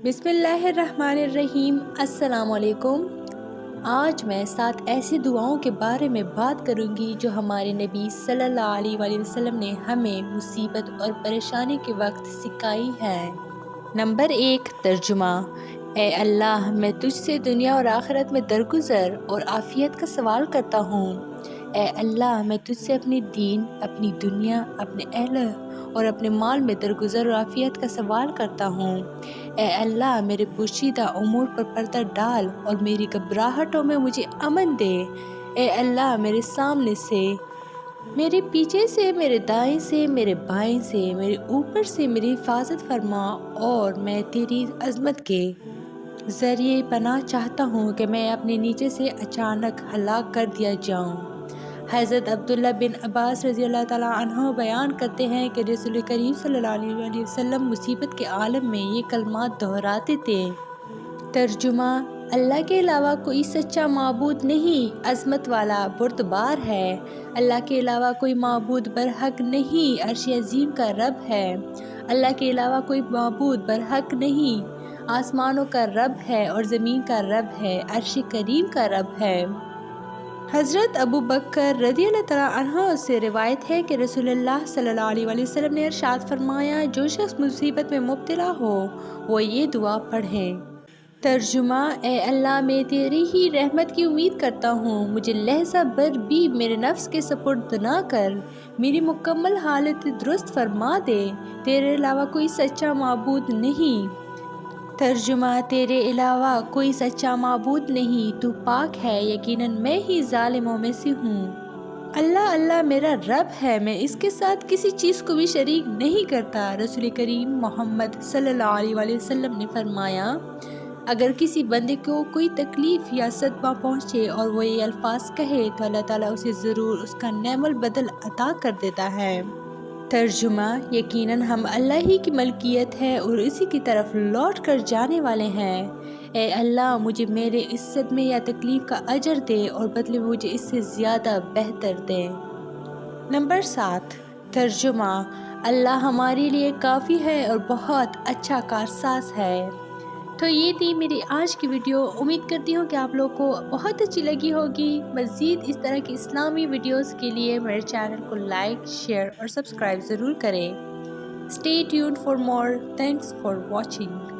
بسم اللہ الرحمن الرحیم۔ السلام علیکم۔ آج میں 7 ایسی دعاؤں کے بارے میں بات کروں گی جو ہمارے نبی صلی اللہ علیہ وآلہ وسلم نے ہمیں مصیبت اور پریشانی کے وقت سکھائی ہیں۔ نمبر 1، ترجمہ۔ اے اللہ، میں تجھ سے دنیا اور آخرت میں درگزر اور عافیت کا سوال کرتا ہوں۔ اے اللہ، میں تجھ سے اپنی دین، اپنی دنیا، اپنے اہل اور اپنے مال میں درگزر اور عافیت کا سوال کرتا ہوں۔ اے اللہ، میرے پوشیدہ امور پر پردہ ڈال اور میری گھبراہٹوں میں مجھے امن دے۔ اے اللہ، میرے سامنے سے، میرے پیچھے سے، میرے دائیں سے، میرے بائیں سے، میرے اوپر سے میری حفاظت فرما، اور میں تیری عظمت کے ذریعے پناہ چاہتا ہوں کہ میں اپنے نیچے سے اچانک ہلاک کر دیا جاؤں۔ حضرت عبداللہ بن عباس رضی اللہ تعالیٰ عنہ بیان کرتے ہیں کہ رسول کریم صلی اللہ علیہ وسلم مصیبت کے عالم میں یہ کلمات دہراتے تھے۔ ترجمہ۔ اللہ کے علاوہ کوئی سچا معبود نہیں، عظمت والا بردبار ہے۔ اللہ کے علاوہ کوئی معبود برحق نہیں، عرش عظیم کا رب ہے۔ اللہ کے علاوہ کوئی معبود برحق نہیں، آسمانوں کا رب ہے اور زمین کا رب ہے، عرش کریم کا رب ہے۔ حضرت ابو بکر رضی اللہ تعالیٰ عنہ سے روایت ہے کہ رسول اللہ صلی اللہ علیہ وآلہ وسلم نے ارشاد فرمایا، جو شخص مصیبت میں مبتلا ہو وہ یہ دعا پڑھے۔ ترجمہ۔ اے اللہ، میں تیری ہی رحمت کی امید کرتا ہوں، مجھے لحظہ بھر بھی میرے نفس کے سپرد نہ کر، میری مکمل حالت درست فرما دے، تیرے علاوہ کوئی سچا معبود نہیں۔ ترجمہ۔ تیرے علاوہ کوئی سچا معبود نہیں، تو پاک ہے، یقیناً میں ہی ظالموں میں سے ہوں۔ اللہ میرا رب ہے، میں اس کے ساتھ کسی چیز کو بھی شریک نہیں کرتا۔ رسول کریم محمد صلی اللہ علیہ وآلہ وسلم نے فرمایا، اگر کسی بندے کو کوئی تکلیف یا صدمہ پہنچے اور وہ یہ الفاظ کہے تو اللہ تعالیٰ اسے ضرور اس کا نعم البدل عطا کر دیتا ہے۔ ترجمہ۔ یقیناً ہم اللہ ہی کی ملکیت ہے اور اسی کی طرف لوٹ کر جانے والے ہیں۔ اے اللہ، مجھے میرے اس صدمے یا تکلیف کا اجر دے اور بدلے میں مجھے اس سے زیادہ بہتر دے۔ نمبر 7، ترجمہ۔ اللہ ہمارے لیے کافی ہے اور بہت اچھا کارساز ہے۔ تو یہ تھی میری آج کی ویڈیو۔ امید کرتی ہوں کہ آپ لوگوں کو بہت اچھی لگی ہوگی۔ مزید اس طرح کی اسلامی ویڈیوز کے لیے میرے چینل کو لائک، شیئر اور سبسکرائب ضرور کریں۔ Stay tuned for more. Thanks for watching.